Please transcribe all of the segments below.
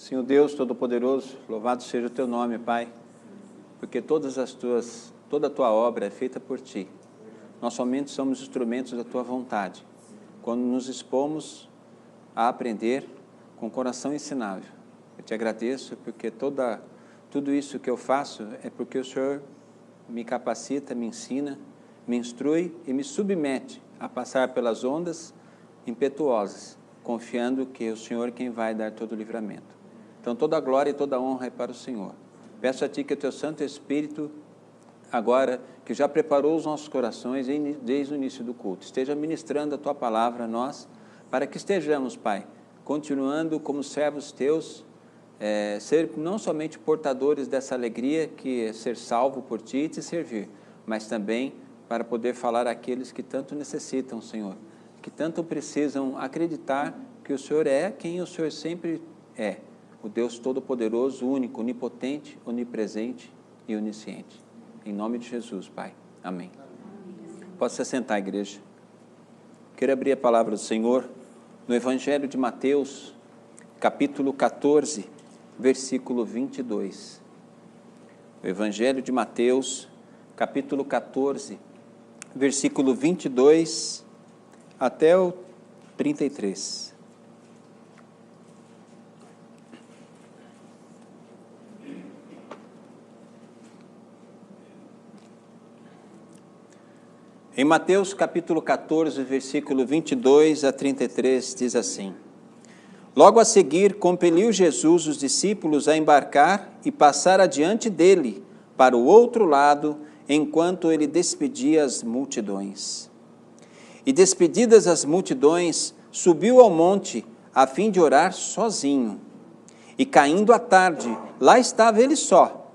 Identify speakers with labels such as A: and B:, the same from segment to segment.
A: Senhor Deus Todo-Poderoso, louvado seja o Teu nome, Pai, porque toda a Tua obra é feita por Ti. Nós somente somos instrumentos da Tua vontade, quando nos expomos a aprender com o coração ensinável. Eu Te agradeço porque tudo isso que eu faço é porque o Senhor me capacita, me ensina, me instrui e me submete a passar pelas ondas impetuosas, confiando que o Senhor é quem vai dar todo o livramento. Então toda a glória e toda a honra é para o Senhor. Peço a Ti que o Teu Santo Espírito, agora que já preparou os nossos corações desde o início do culto, esteja ministrando a Tua palavra a nós, para que estejamos, Pai, continuando como servos Teus, ser não somente portadores dessa alegria que é ser salvo por Ti e Te servir, mas também para poder falar àqueles que tanto necessitam, Senhor, que tanto precisam acreditar que o Senhor é quem o Senhor sempre é, o Deus Todo-Poderoso, único, onipotente, onipresente e onisciente. Em nome de Jesus, Pai. Amém. Pode se assentar, igreja. Quero abrir a palavra do Senhor no Evangelho de Mateus, capítulo 14, versículo 22. O Evangelho de Mateus, capítulo 14, versículo 22 até o 33. Em Mateus capítulo 14, versículo 22 a 33, diz assim: Logo a seguir, compeliu Jesus os discípulos a embarcar e passar adiante dele para o outro lado, enquanto ele despedia as multidões. E despedidas as multidões, subiu ao monte, a fim de orar sozinho. E caindo a tarde, lá estava ele só.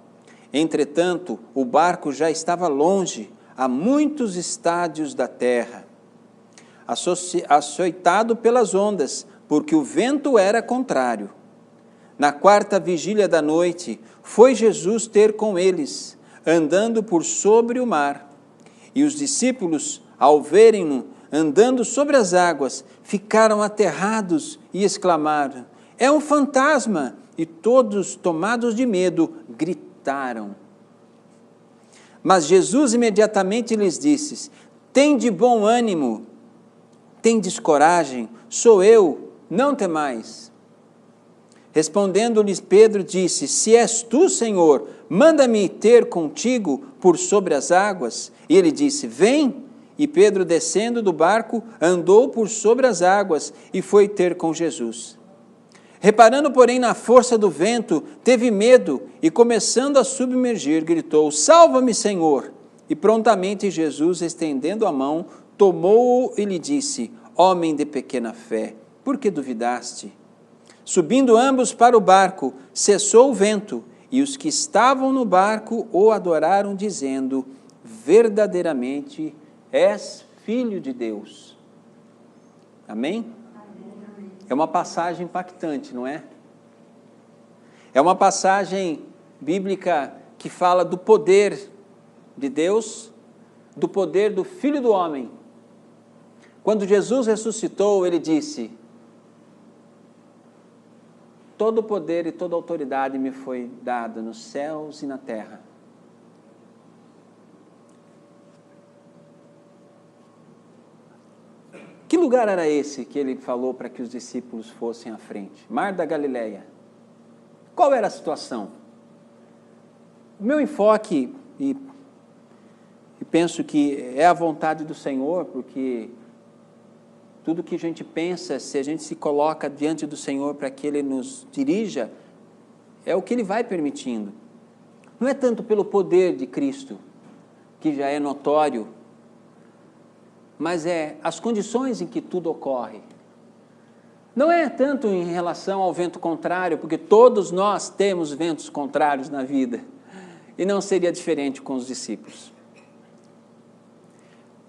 A: Entretanto, o barco já estava longe, a muitos estádios da terra, açoitado pelas ondas, porque o vento era contrário. Na quarta vigília da noite, foi Jesus ter com eles, andando por sobre o mar. E os discípulos, ao verem-no andando sobre as águas, ficaram aterrados e exclamaram: É um fantasma! E todos, tomados de medo, gritaram. Mas Jesus imediatamente lhes disse: Tende bom ânimo, tendes coragem, sou eu, não temais. Respondendo-lhes Pedro, disse: Se és tu, Senhor, manda-me ter contigo por sobre as águas. E ele disse: Vem. E Pedro, descendo do barco, andou por sobre as águas e foi ter com Jesus. Reparando, porém, na força do vento, teve medo e, começando a submergir, gritou: Salva-me, Senhor! E prontamente Jesus, estendendo a mão, tomou-o e lhe disse: Homem de pequena fé, por que duvidaste? Subindo ambos para o barco, cessou o vento, e os que estavam no barco o adoraram, dizendo: Verdadeiramente és Filho de Deus. Amém? É uma passagem impactante, não é? É uma passagem bíblica que fala do poder de Deus, do poder do Filho do Homem. Quando Jesus ressuscitou, ele disse: Todo o poder e toda a autoridade me foi dada nos céus e na terra. Que lugar era esse que ele falou para que os discípulos fossem à frente? Mar da Galileia. Qual era a situação? O meu enfoque, e penso que é a vontade do Senhor, porque tudo que a gente pensa, se a gente se coloca diante do Senhor para que Ele nos dirija, é o que Ele vai permitindo. Não é tanto pelo poder de Cristo, que já é notório, mas é as condições em que tudo ocorre. Não é tanto em relação ao vento contrário, porque todos nós temos ventos contrários na vida, e não seria diferente com os discípulos.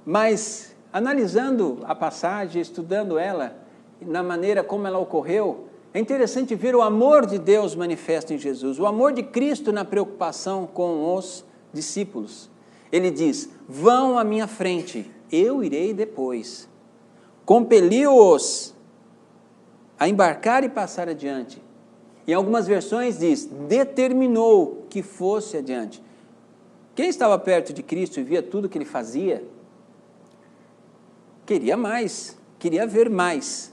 A: Mas, analisando a passagem, estudando ela, na maneira como ela ocorreu, é interessante ver o amor de Deus manifesto em Jesus, o amor de Cristo na preocupação com os discípulos. Ele diz: vão à minha frente, eu irei depois. Compeliu-os a embarcar e passar adiante. Em algumas versões diz, determinou que fosse adiante. Quem estava perto de Cristo e via tudo que ele fazia, queria mais, queria ver mais.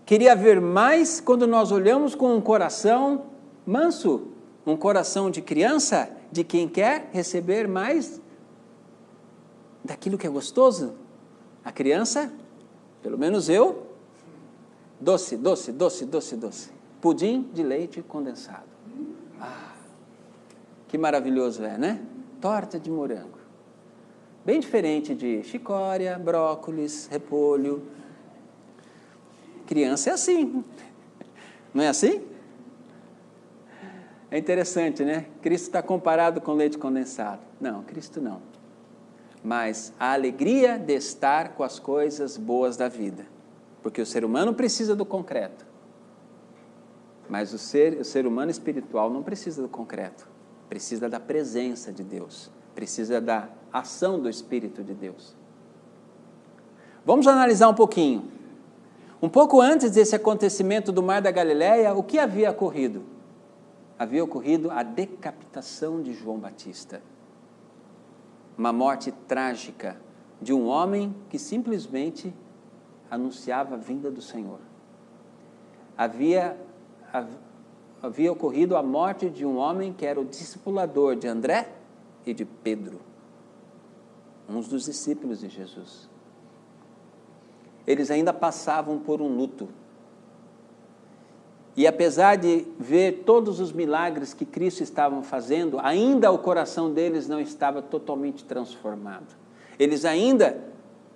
A: Queria ver mais quando nós olhamos com um coração manso, um coração de criança, de quem quer receber mais daquilo que é gostoso. A criança, pelo menos eu, doce, doce, doce, doce, doce. Pudim de leite condensado. Ah, que maravilhoso é, né? Torta de morango. Bem diferente de chicória, brócolis, repolho. Criança é assim. Não é assim? É interessante, né? Cristo está comparado com leite condensado. Não, Cristo não. Mas a alegria de estar com as coisas boas da vida. Porque o ser humano precisa do concreto. Mas o ser humano espiritual não precisa do concreto. Precisa da presença de Deus. Precisa da ação do Espírito de Deus. Vamos analisar um pouquinho. Um pouco antes desse acontecimento do Mar da Galileia, o que havia ocorrido? Havia ocorrido a decapitação de João Batista. Uma morte trágica de um homem que simplesmente anunciava a vinda do Senhor. Havia ocorrido a morte de um homem que era o discipulador de André e de Pedro, uns dos discípulos de Jesus. Eles ainda passavam por um luto. E apesar de ver todos os milagres que Cristo estava fazendo, ainda o coração deles não estava totalmente transformado. Eles ainda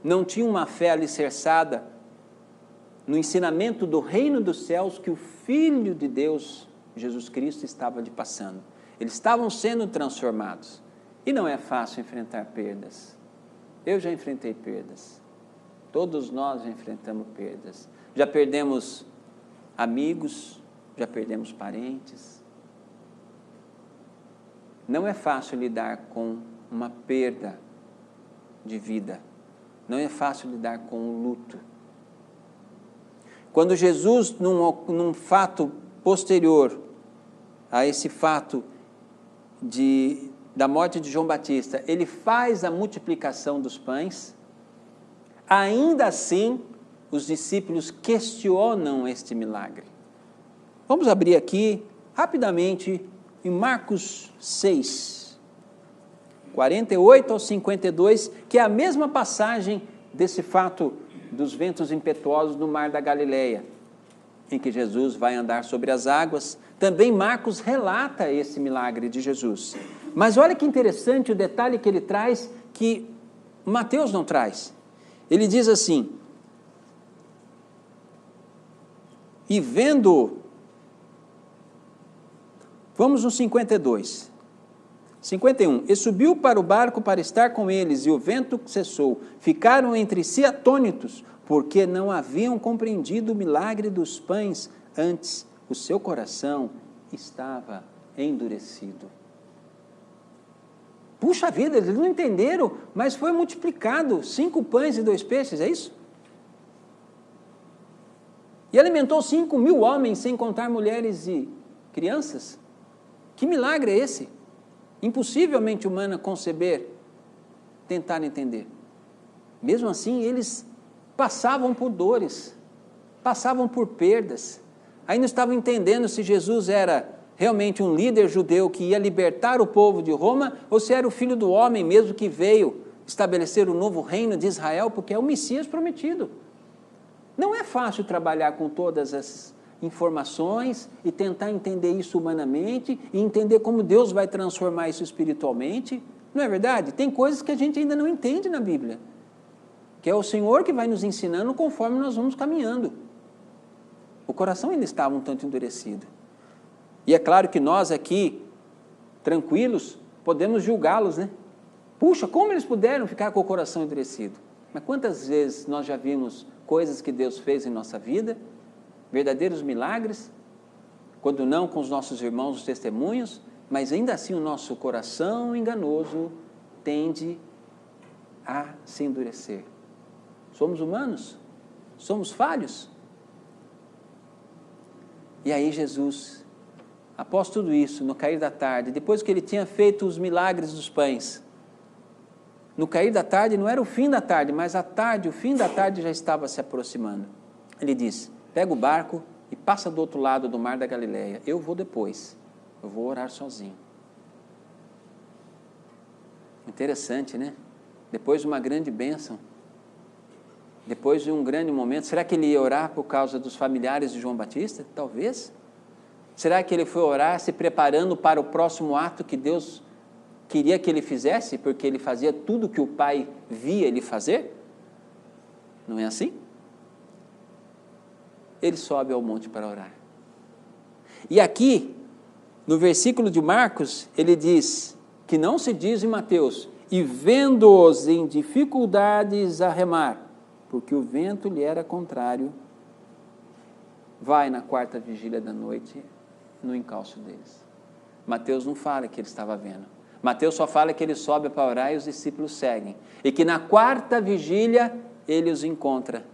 A: não tinham uma fé alicerçada no ensinamento do reino dos céus que o Filho de Deus, Jesus Cristo, estava lhe passando. Eles estavam sendo transformados. E não é fácil enfrentar perdas. Eu já enfrentei perdas. Todos nós já enfrentamos perdas. Já perdemos amigos, já perdemos parentes. Não é fácil lidar com uma perda de vida. Não é fácil lidar com o luto. Quando Jesus, num fato posterior a esse fato da morte de João Batista, ele faz a multiplicação dos pães, ainda assim, os discípulos questionam este milagre. Vamos abrir aqui, rapidamente, em Marcos 6, 48 ao 52, que é a mesma passagem desse fato dos ventos impetuosos no Mar da Galileia, em que Jesus vai andar sobre as águas. Também Marcos relata esse milagre de Jesus. Mas olha que interessante o detalhe que ele traz, que Mateus não traz. Ele diz assim, e vendo, vamos no 52, 51, e subiu para o barco para estar com eles, e o vento cessou. Ficaram entre si atônitos, porque não haviam compreendido o milagre dos pães, antes o seu coração estava endurecido. Puxa vida, eles não entenderam, mas foi multiplicado, 5 pães e 2 peixes, é isso? E alimentou 5.000 homens, sem contar mulheres e crianças. Que milagre é esse? Impossivelmente humana conceber, tentar entender. Mesmo assim, eles passavam por dores, passavam por perdas, aí não estavam entendendo se Jesus era realmente um líder judeu que ia libertar o povo de Roma, ou se era o Filho do Homem mesmo que veio estabelecer o novo reino de Israel, porque é o Messias prometido. Não é fácil trabalhar com todas as informações e tentar entender isso humanamente e entender como Deus vai transformar isso espiritualmente. Não é verdade? Tem coisas que a gente ainda não entende na Bíblia, que é o Senhor que vai nos ensinando conforme nós vamos caminhando. O coração ainda estava um tanto endurecido. E é claro que nós aqui, tranquilos, podemos julgá-los, né? Puxa, como eles puderam ficar com o coração endurecido? Mas quantas vezes nós já vimos coisas que Deus fez em nossa vida, verdadeiros milagres, quando não com os nossos irmãos, os testemunhos, mas ainda assim o nosso coração enganoso tende a se endurecer. Somos humanos, somos falhos. E aí Jesus, após tudo isso, no cair da tarde, depois que ele tinha feito os milagres dos pães, no cair da tarde, não era o fim da tarde, mas a tarde, o fim da tarde já estava se aproximando. Ele disse, pega o barco e passa do outro lado do mar da Galileia. Eu vou depois, eu vou orar sozinho. Interessante, né? Depois de uma grande bênção, depois de um grande momento, será que ele ia orar por causa dos familiares de João Batista? Talvez. Será que ele foi orar se preparando para o próximo ato que Deus queria que ele fizesse, porque ele fazia tudo que o Pai via ele fazer? Não é assim? Ele sobe ao monte para orar. E aqui, no versículo de Marcos, ele diz, que não se diz em Mateus, e vendo-os em dificuldades a remar, porque o vento lhe era contrário, vai na quarta vigília da noite no encalço deles. Mateus não fala que ele estava vendo. Mateus só fala que ele sobe para orar e os discípulos seguem. E que na quarta vigília ele os encontra.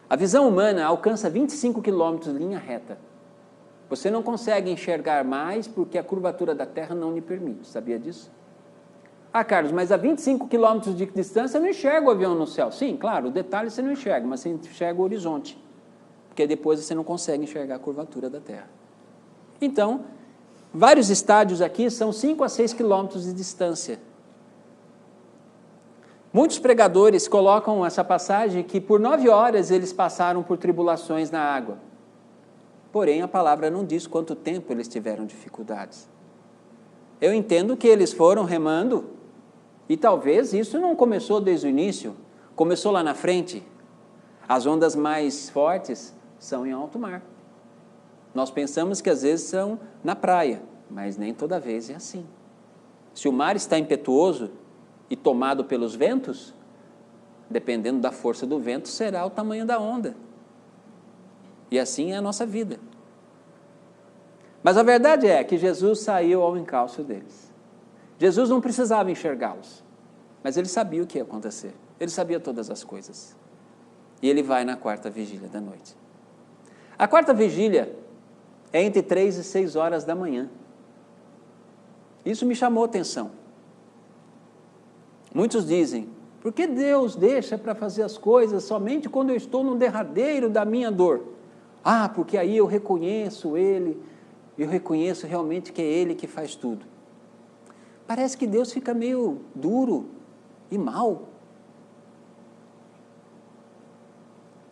A: A visão humana alcança 25 quilômetros em linha reta. Você não consegue enxergar mais porque a curvatura da Terra não lhe permite. Sabia disso? Ah, Carlos, mas a 25 quilômetros de distância eu não enxergo o avião no céu. Sim, claro, o detalhe você não enxerga, mas você enxerga o horizonte. Porque depois você não consegue enxergar a curvatura da Terra. Então, vários estádios aqui são 5 a 6 quilômetros de distância. Muitos pregadores colocam essa passagem que por 9 horas eles passaram por tribulações na água. Porém, a palavra não diz quanto tempo eles tiveram dificuldades. Eu entendo que eles foram remando e talvez isso não começou desde o início, começou lá na frente. As ondas mais fortes são em alto mar. Nós pensamos que às vezes são na praia, mas nem toda vez é assim. Se o mar está impetuoso e tomado pelos ventos, dependendo da força do vento, será o tamanho da onda. E assim é a nossa vida. Mas a verdade é que Jesus saiu ao encalço deles. Jesus não precisava enxergá-los, mas ele sabia o que ia acontecer. Ele sabia todas as coisas. E ele vai na quarta vigília da noite. A quarta vigília é entre 3 e 6 horas da manhã. Isso me chamou a atenção. Muitos dizem, por que Deus deixa para fazer as coisas somente quando eu estou no derradeiro da minha dor? Ah, porque aí eu reconheço Ele, eu reconheço realmente que é Ele que faz tudo. Parece que Deus fica meio duro e mau.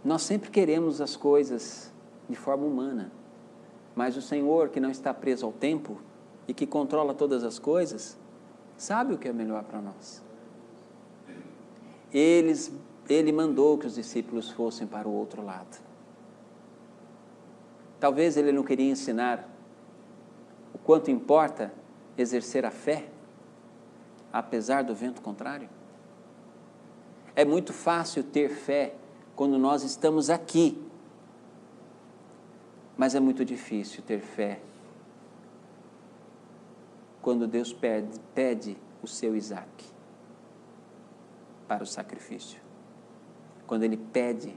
A: Nós sempre queremos as coisas de forma humana, mas o Senhor, que não está preso ao tempo e que controla todas as coisas, sabe o que é melhor para nós. Ele mandou que os discípulos fossem para o outro lado. Talvez ele não queria ensinar o quanto importa exercer a fé, apesar do vento contrário. É muito fácil ter fé quando nós estamos aqui, mas é muito difícil ter fé quando Deus pede o seu Isaac para o sacrifício. Quando ele pede,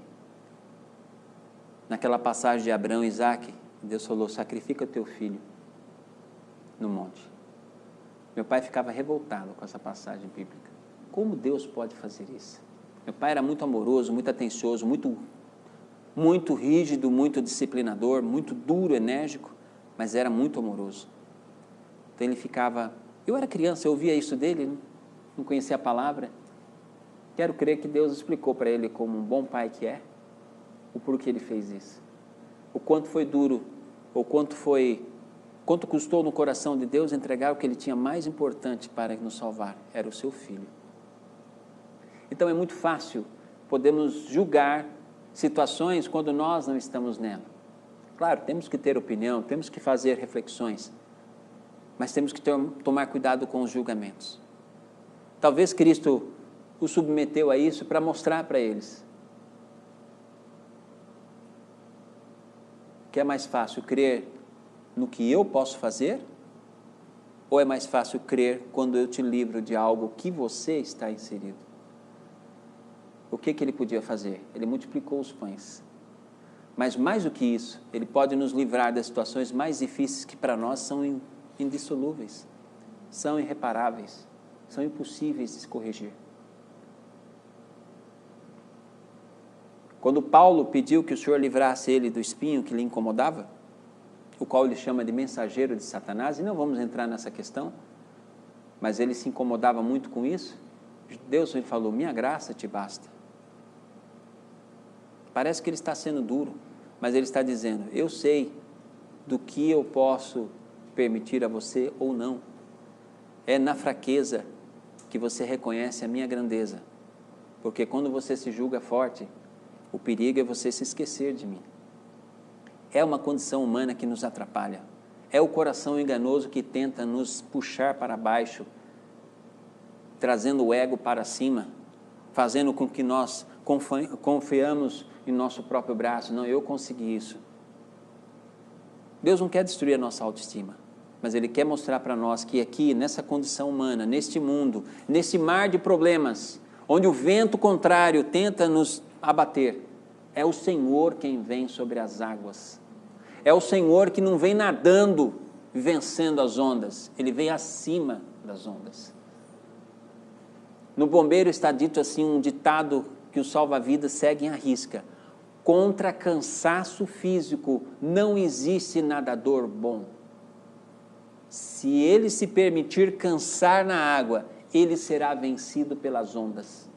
A: naquela passagem de Abraão e Isaac, Deus falou, sacrifica o teu filho no monte. Meu pai ficava revoltado com essa passagem bíblica. Como Deus pode fazer isso? Meu pai era muito amoroso, muito atencioso, muito rígido, muito disciplinador, muito duro, enérgico, mas era muito amoroso. Então ele ficava... Eu era criança, eu ouvia isso dele, não conhecia a palavra. Quero crer que Deus explicou para ele, como um bom pai que é, o porquê ele fez isso. O quanto foi duro, ou quanto custou no coração de Deus entregar o que ele tinha mais importante para nos salvar, era o seu filho. Então é muito fácil, podemos julgar situações quando nós não estamos nela. Claro, temos que ter opinião, temos que fazer reflexões, mas temos que tomar cuidado com os julgamentos. Talvez Cristo o submeteu a isso para mostrar para eles que é mais fácil crer no que eu posso fazer, ou é mais fácil crer quando eu te livro de algo que você está inserido? O que ele podia fazer? Ele multiplicou os pães. Mas mais do que isso, Ele pode nos livrar das situações mais difíceis que para nós são indissolúveis, são irreparáveis, são impossíveis de se corrigir. Quando Paulo pediu que o Senhor livrasse ele do espinho que lhe incomodava, o qual ele chama de mensageiro de Satanás, e não vamos entrar nessa questão, mas ele se incomodava muito com isso, Deus lhe falou, minha graça te basta. Parece que ele está sendo duro, mas ele está dizendo, eu sei do que eu posso permitir a você ou não. É na fraqueza que você reconhece a minha grandeza, porque quando você se julga forte, o perigo é você se esquecer de mim. É uma condição humana que nos atrapalha. É o coração enganoso que tenta nos puxar para baixo, trazendo o ego para cima, fazendo com que nós confiamos em nosso próprio braço. Não, eu consegui isso. Deus não quer destruir a nossa autoestima, mas Ele quer mostrar para nós que aqui, nessa condição humana, neste mundo, nesse mar de problemas, onde o vento contrário tenta nos abater, é o Senhor quem vem sobre as águas. É o Senhor que não vem nadando, vencendo as ondas. Ele vem acima das ondas. No bombeiro está dito assim, um ditado que os salva-vidas seguem à risca. Contra cansaço físico não existe nadador bom. Se ele se permitir cansar na água, ele será vencido pelas ondas.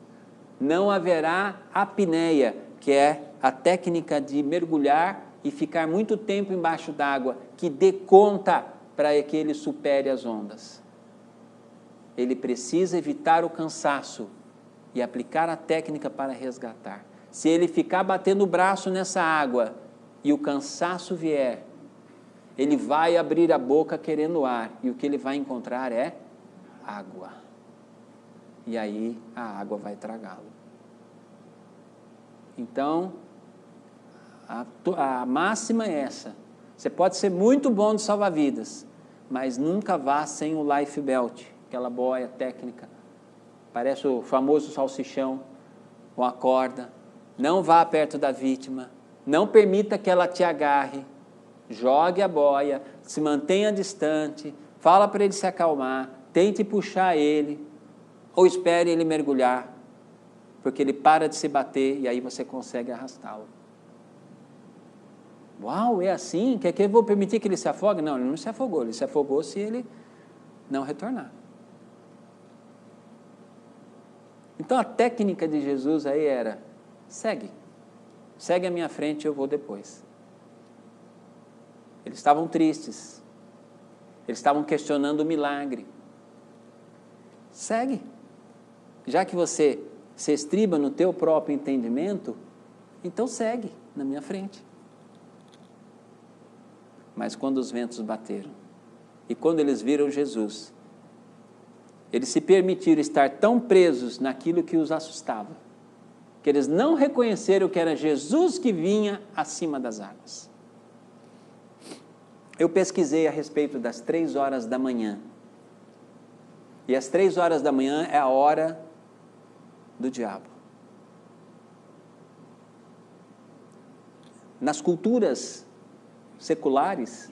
A: Não haverá apneia, que é a técnica de mergulhar e ficar muito tempo embaixo d'água, que dê conta para que ele supere as ondas. Ele precisa evitar o cansaço e aplicar a técnica para resgatar. Se ele ficar batendo o braço nessa água e o cansaço vier, ele vai abrir a boca querendo ar, e o que ele vai encontrar é água. E aí a água vai tragá-lo. Então, a máxima é essa. Você pode ser muito bom de salva-vidas, mas nunca vá sem o life belt, aquela boia técnica. Parece o famoso salsichão com a corda. Não vá perto da vítima. Não permita que ela te agarre. Jogue a boia, se mantenha distante, fala para ele se acalmar, tente puxar ele, ou espere ele mergulhar, porque ele para de se bater e aí você consegue arrastá-lo. Uau, é assim? Quer que eu vou permitir que ele se afogue? Não, ele não se afogou. Ele se afogou se ele não retornar. Então a técnica de Jesus aí era, segue a minha frente, eu vou depois. Eles estavam tristes, eles estavam questionando o milagre. Segue. Já que você se estriba no teu próprio entendimento, então segue na minha frente. Mas quando os ventos bateram, e quando eles viram Jesus, eles se permitiram estar tão presos naquilo que os assustava, que eles não reconheceram que era Jesus que vinha acima das águas. Eu pesquisei a respeito das 3 horas da manhã, e as 3 horas da manhã é a hora do diabo. Nas culturas seculares,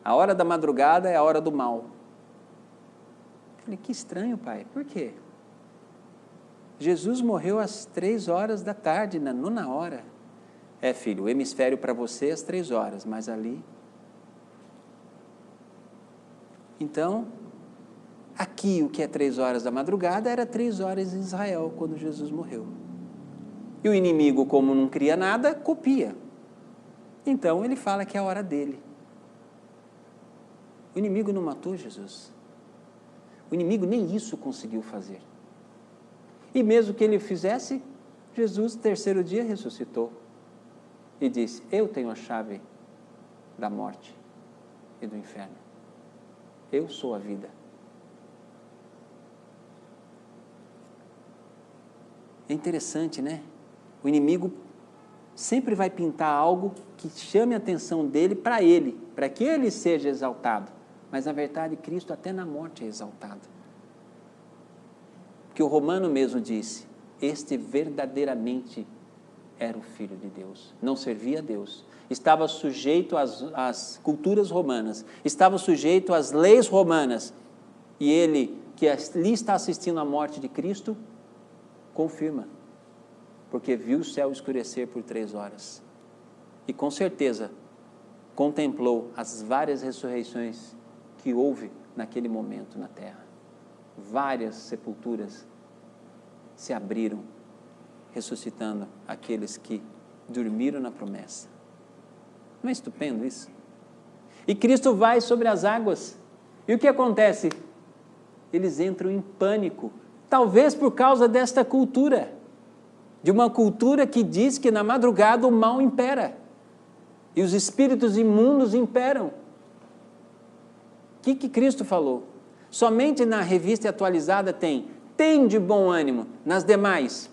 A: a hora da madrugada é a hora do mal. Eu falei, que estranho, pai, por quê? Jesus morreu às 3 horas da tarde, na 9ª hora. É, filho, o hemisfério para você é às 3 horas, mas ali... Então, aqui o que é 3 horas da madrugada era 3 horas em Israel, quando Jesus morreu. E o inimigo, como não cria nada, copia. Então ele fala que é a hora dele. O inimigo não matou Jesus. O inimigo nem isso conseguiu fazer. E mesmo que ele fizesse, Jesus, no 3º dia, ressuscitou. E disse, eu tenho a chave da morte e do inferno. Eu sou a vida. É interessante, né? O inimigo sempre vai pintar algo que chame a atenção dele, para que ele seja exaltado. Mas, na verdade, Cristo até na morte é exaltado. Porque o Romano mesmo disse, este verdadeiramente era o Filho de Deus, não servia a Deus, estava sujeito às culturas romanas, estava sujeito às leis romanas, e ele, que ali está assistindo à morte de Cristo, confirma, porque viu o céu escurecer por 3 horas, e com certeza contemplou as várias ressurreições que houve naquele momento na terra. Várias sepulturas se abriram, ressuscitando aqueles que dormiram na promessa. Não é estupendo isso? E Cristo vai sobre as águas, e o que acontece? Eles entram em pânico, talvez por causa desta cultura, de uma cultura que diz que na madrugada o mal impera, e os espíritos imundos imperam. O que Cristo falou? Somente na revista atualizada tem de bom ânimo, nas demais,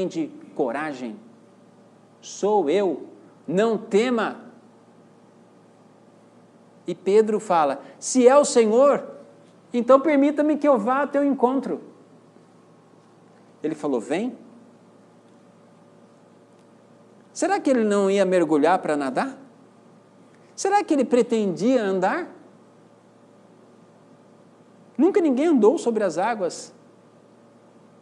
A: de coragem. Sou eu, não tema. E Pedro fala, se é o Senhor, então permita-me que eu vá ao teu encontro. Ele falou, vem. Será que ele não ia mergulhar para nadar? Será que ele pretendia andar? Nunca ninguém andou sobre as águas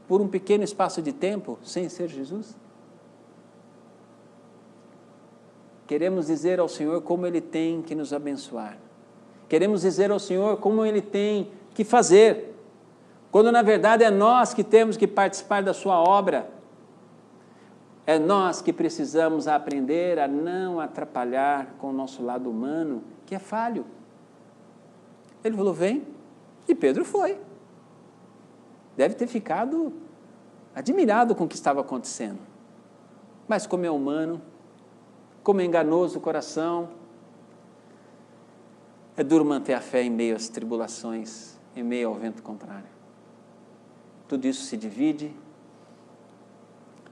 A: por um pequeno espaço de tempo sem ser Jesus? Queremos dizer ao Senhor como Ele tem que nos abençoar. Queremos dizer ao Senhor como Ele tem que fazer, quando na verdade é nós que temos que participar da sua obra. É nós que precisamos aprender a não atrapalhar com o nosso lado humano, que é falho. Ele falou, vem, e Pedro foi. Deve ter ficado admirado com o que estava acontecendo. Mas como é humano, como é enganoso o coração, é duro manter a fé em meio às tribulações, em meio ao vento contrário. Tudo isso se divide.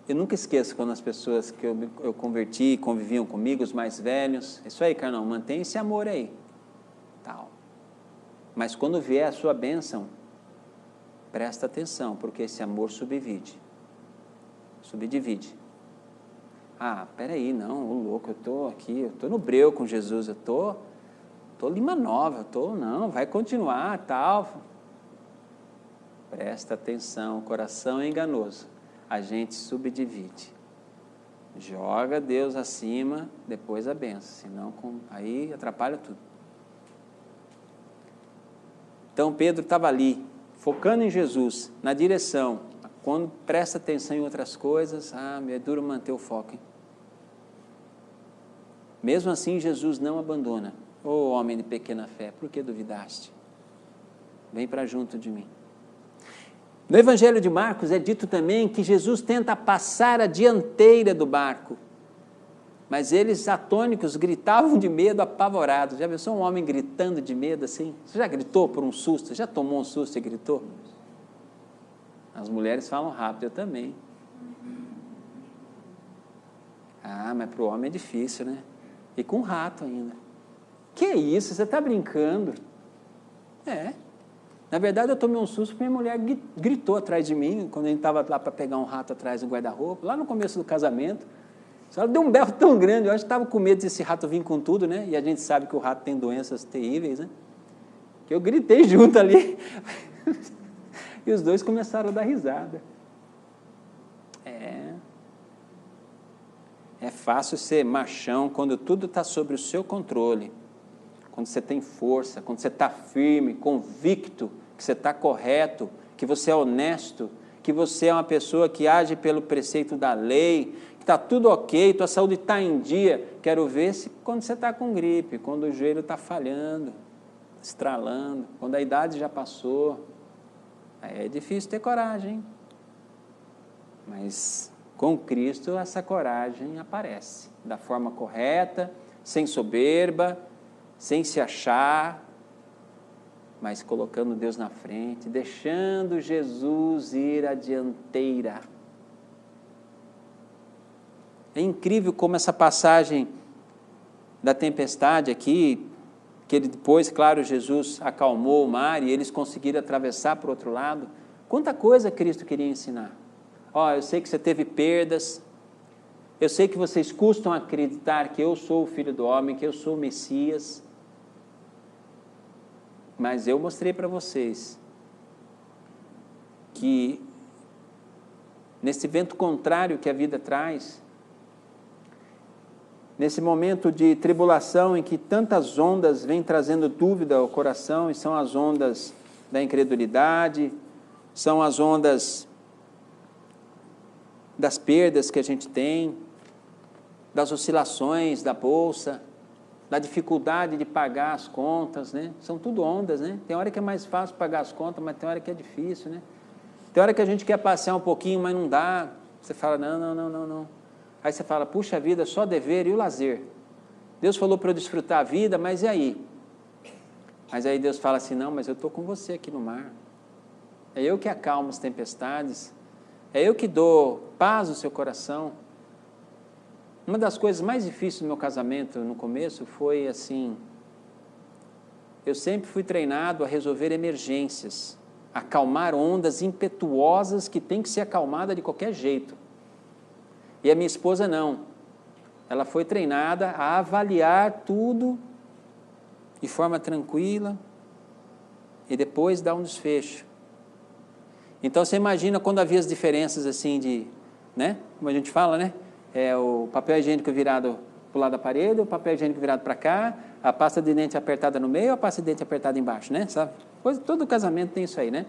A: Eu nunca esqueço quando as pessoas que eu converti, conviviam comigo, os mais velhos, isso aí, carnal, mantém esse amor aí, tal. Mas quando vier a sua bênção, presta atenção, porque esse amor subdivide. Ah, peraí, não, ô louco, eu estou aqui, eu estou no breu com Jesus, eu estou Lima Nova, não, vai continuar, tal. Presta atenção, o coração é enganoso. A gente subdivide. Joga Deus acima, depois a benção, senão aí atrapalha tudo. Então Pedro estava ali, focando em Jesus, na direção. Quando presta atenção em outras coisas, é duro manter o foco, hein? Mesmo assim, Jesus não abandona. Ô homem de pequena fé, por que duvidaste? Vem para junto de mim. No Evangelho de Marcos é dito também que Jesus tenta passar a dianteira do barco, mas eles, atônicos, gritavam de medo, apavorados. Já pensou um homem gritando de medo assim? Você já gritou por um susto? Já tomou um susto e gritou? As mulheres falam rápido, eu também. Mas para o homem é difícil, né? E com rato ainda. Que isso? Você está brincando? Na verdade, eu tomei um susto porque minha mulher gritou atrás de mim, quando a gente estava lá para pegar um rato atrás do guarda-roupa, lá no começo do casamento. Ela deu um berro tão grande, eu acho que estava com medo desse rato vir com tudo, né? E a gente sabe que o rato tem doenças terríveis, né? Que eu gritei junto ali. E os dois começaram a dar risada. É fácil ser machão quando tudo está sob o seu controle. Quando você tem força, quando você está firme, convicto, que você está correto, que você é honesto, que você é uma pessoa que age pelo preceito da lei, que está tudo ok, tua saúde está em dia. Quero ver se quando você está com gripe, quando o joelho está falhando, estralando, quando a idade já passou. Aí é difícil ter coragem, hein? Mas com Cristo essa coragem aparece da forma correta, sem soberba, sem se achar, mas colocando Deus na frente, deixando Jesus ir à dianteira. É incrível como essa passagem da tempestade aqui, que ele depois, claro, Jesus acalmou o mar e eles conseguiram atravessar para o outro lado. Quanta coisa Cristo queria ensinar. Eu sei que você teve perdas, Eu sei que vocês custam acreditar que eu sou o Filho do Homem, que eu sou o Messias. Mas eu mostrei para vocês que nesse vento contrário que a vida traz, nesse momento de tribulação em que tantas ondas vêm trazendo dúvida ao coração, e são as ondas da incredulidade, são as ondas das perdas que a gente tem, das oscilações da bolsa, da dificuldade de pagar as contas, né? São tudo ondas, né? Tem hora que é mais fácil pagar as contas, mas tem hora que é difícil, né? Tem hora que a gente quer passear um pouquinho, mas não dá. Você fala, não. Aí você fala, puxa vida, só dever e o lazer. Deus falou para eu desfrutar a vida, mas e aí? Mas aí Deus fala assim, não, mas eu estou com você aqui no mar. É eu que acalmo as tempestades. É eu que dou paz no seu coração. Uma das coisas mais difíceis do meu casamento no começo foi assim, eu sempre fui treinado a resolver emergências, a acalmar ondas impetuosas que tem que ser acalmada de qualquer jeito. E a minha esposa não. Ela foi treinada a avaliar tudo de forma tranquila e depois dar um desfecho. Então você imagina quando havia as diferenças assim de, né? Como a gente fala, né? O papel higiênico virado para o lado da parede, o papel higiênico virado para cá, a pasta de dente apertada no meio, a pasta de dente apertada embaixo, né? Sabe? Todo casamento tem isso aí, né?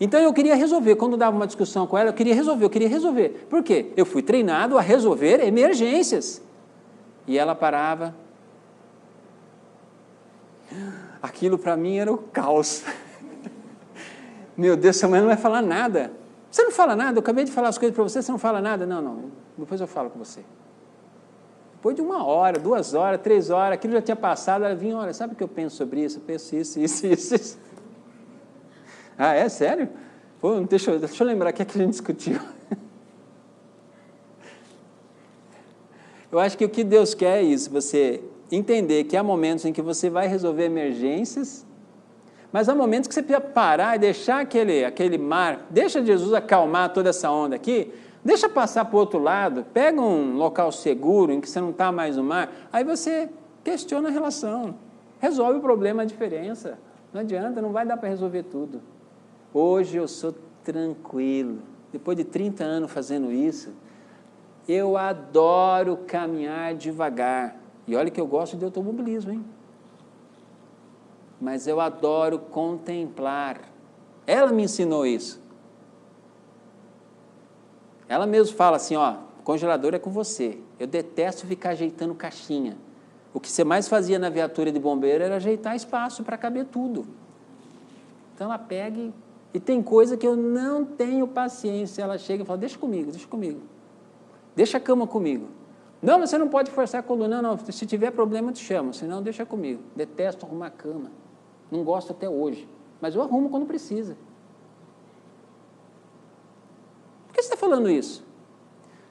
A: Então eu queria resolver, quando dava uma discussão com ela, eu queria resolver. Por quê? Eu fui treinado a resolver emergências. E ela parava. Aquilo para mim era o caos. Meu Deus, essa mulher não vai falar nada. Você não fala nada? Eu acabei de falar as coisas para você, você não fala nada? Não, depois eu falo com você. Depois de 1 hora, 2 horas, 3 horas, aquilo já tinha passado, ela vinha, olha, sabe o que eu penso sobre isso? Eu penso isso. Ah, é? Sério? Pô, deixa eu lembrar o que é que a gente discutiu. Eu acho que o que Deus quer é isso, você entender que há momentos em que você vai resolver emergências, mas há momentos que você precisa parar e deixar aquele mar, deixa Jesus acalmar toda essa onda aqui, deixa passar para o outro lado, pega um local seguro em que você não está mais no mar, aí você questiona a relação, resolve o problema, a diferença. Não adianta, não vai dar para resolver tudo. Hoje eu sou tranquilo, depois de 30 anos fazendo isso, eu adoro caminhar devagar. E olha que eu gosto de automobilismo, hein? Mas eu adoro contemplar. Ela me ensinou isso. Ela mesmo fala assim, ó, o congelador é com você. Eu detesto ficar ajeitando caixinha. O que você mais fazia na viatura de bombeiro era ajeitar espaço para caber tudo. Então ela pega e tem coisa que eu não tenho paciência. Ela chega e fala, deixa comigo. Deixa a cama comigo. Não, você não pode forçar a coluna. Não, se tiver problema eu te chamo, senão deixa comigo. Detesto arrumar a cama. Não gosto até hoje, mas eu arrumo quando precisa. Por que você está falando isso?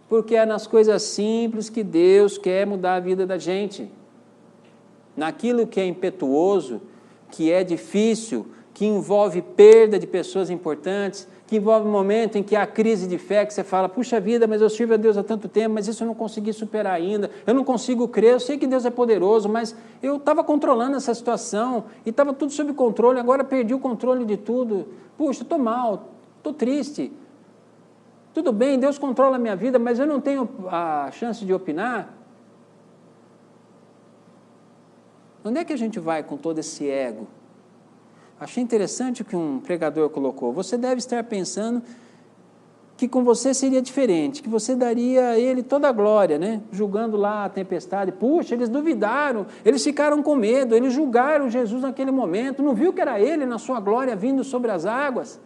A: Porque é nas coisas simples que Deus quer mudar a vida da gente. Naquilo que é impetuoso, que é difícil, que envolve perda de pessoas importantes, que envolve um momento em que há crise de fé, que você fala, puxa vida, mas eu sirvo a Deus há tanto tempo, mas isso eu não consegui superar ainda, eu não consigo crer, eu sei que Deus é poderoso, mas eu estava controlando essa situação, e estava tudo sob controle, agora perdi o controle de tudo, puxa, estou mal, estou triste, tudo bem, Deus controla a minha vida, mas eu não tenho a chance de opinar. Onde é que a gente vai com todo esse ego? Achei interessante o que um pregador colocou. Você deve estar pensando que com você seria diferente, que você daria a ele toda a glória, né? Julgando lá a tempestade. Puxa, eles duvidaram, eles ficaram com medo, eles julgaram Jesus naquele momento, não viu que era ele na sua glória vindo sobre as águas?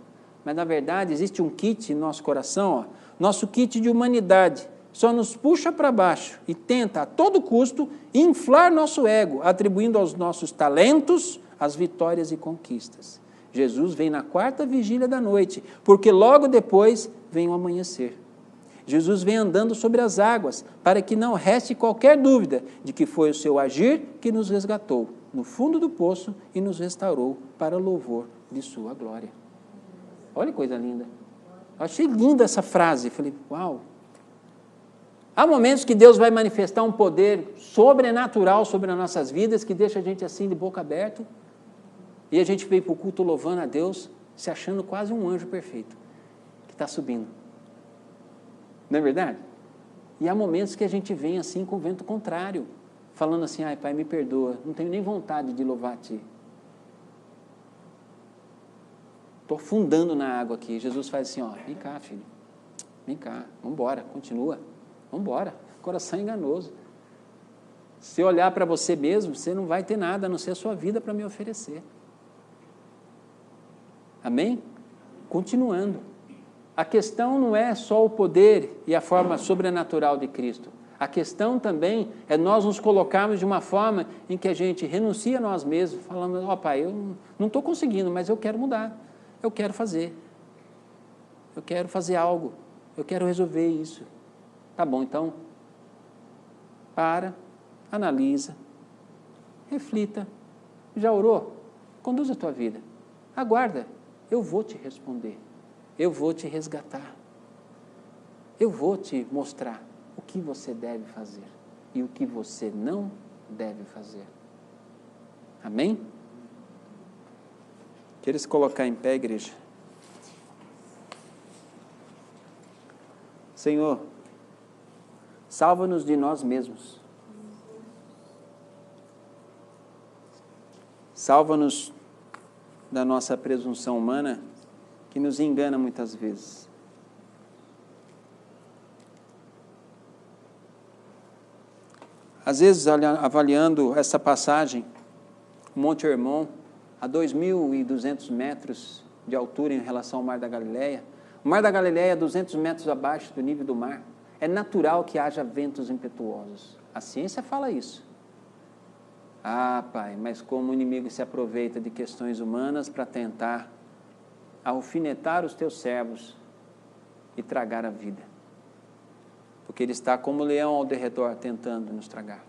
A: Mas, na verdade, existe um kit no nosso coração, ó, nosso kit de humanidade, só nos puxa para baixo e tenta, a todo custo, inflar nosso ego, atribuindo aos nossos talentos as vitórias e conquistas. Jesus vem na 4ª vigília da noite, porque logo depois vem o amanhecer. Jesus vem andando sobre as águas, para que não reste qualquer dúvida de que foi o seu agir que nos resgatou no fundo do poço e nos restaurou para louvor de sua glória. Olha que coisa linda. Eu achei linda essa frase. Falei, uau. Há momentos que Deus vai manifestar um poder sobrenatural sobre as nossas vidas, que deixa a gente assim de boca aberta, e a gente veio para o culto louvando a Deus, se achando quase um anjo perfeito, que está subindo. Não é verdade? E há momentos que a gente vem assim com o vento contrário, falando assim, ai Pai, me perdoa, não tenho nem vontade de louvar a Ti. Estou afundando na água aqui. Jesus faz assim, ó, vem cá, filho, vem cá, vamos embora, continua. Vamos embora, coração enganoso. Se olhar para você mesmo, você não vai ter nada a não ser a sua vida para me oferecer. Amém? Continuando. A questão não é só o poder e a forma sobrenatural de Cristo. A questão também é nós nos colocarmos de uma forma em que a gente renuncia a nós mesmos, falando, ó Pai, eu não estou conseguindo, mas eu quero mudar. Eu quero fazer. Eu quero fazer algo. Eu quero resolver isso. Tá bom, então, analisa, reflita. Já orou? Conduz a tua vida. Aguarda, eu vou te responder. Eu vou te resgatar. Eu vou te mostrar o que você deve fazer e o que você não deve fazer. Amém? Queira se colocar em pé, igreja? Senhor, salva-nos de nós mesmos. Salva-nos da nossa presunção humana, que nos engana muitas vezes. Às vezes, avaliando essa passagem, o Monte Hermon, a 2.200 metros de altura em relação ao Mar da Galileia, o Mar da Galileia é 200 metros abaixo do nível do mar. É natural que haja ventos impetuosos. A ciência fala isso. Ah, Pai, mas como o inimigo se aproveita de questões humanas para tentar alfinetar os teus servos e tragar a vida. Porque ele está como leão ao derredor tentando nos tragar.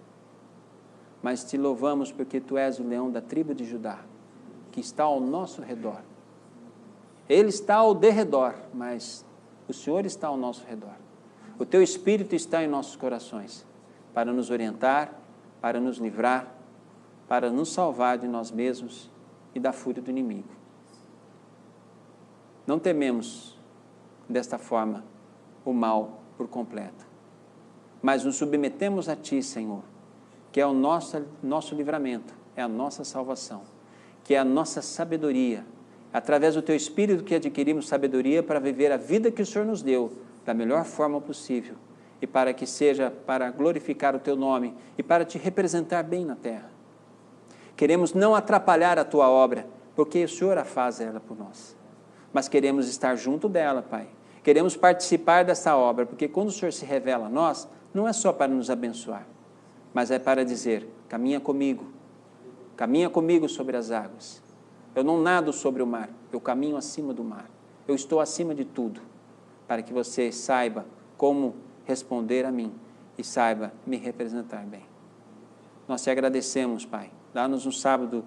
A: Mas te louvamos porque tu és o leão da tribo de Judá, que está ao nosso redor. Ele está ao derredor, mas o Senhor está ao nosso redor. O Teu Espírito está em nossos corações, para nos orientar, para nos livrar, para nos salvar de nós mesmos e da fúria do inimigo. Não tememos, desta forma, o mal por completo, mas nos submetemos a Ti, Senhor, que é o nosso livramento, é a nossa salvação, que é a nossa sabedoria, através do Teu Espírito que adquirimos sabedoria para viver a vida que o Senhor nos deu, da melhor forma possível, e para que seja para glorificar o Teu nome e para Te representar bem na terra. Queremos não atrapalhar a Tua obra, porque o Senhor a faz ela por nós, mas queremos estar junto dela, Pai. Queremos participar dessa obra, porque quando o Senhor se revela a nós, não é só para nos abençoar, mas é para dizer, caminha comigo sobre as águas. Eu não nado sobre o mar, eu caminho acima do mar, eu estou acima de tudo, para que você saiba como responder a mim e saiba me representar bem. Nós te agradecemos, Pai. Dá-nos um sábado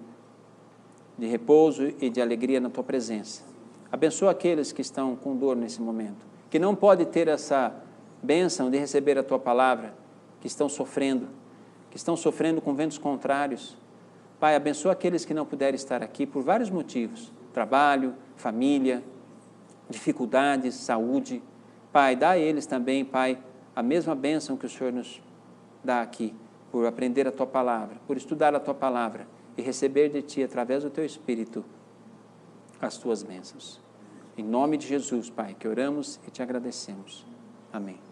A: de repouso e de alegria na Tua presença. Abençoa aqueles que estão com dor nesse momento, que não podem ter essa bênção de receber a Tua palavra, que estão sofrendo com ventos contrários. Pai, abençoa aqueles que não puderem estar aqui por vários motivos, trabalho, família, dificuldades, saúde. Pai, dá a eles também, Pai, a mesma bênção que o Senhor nos dá aqui, por aprender a Tua palavra, por estudar a Tua palavra e receber de Ti, através do Teu Espírito, as Tuas bênçãos. Em nome de Jesus, Pai, que oramos e Te agradecemos. Amém.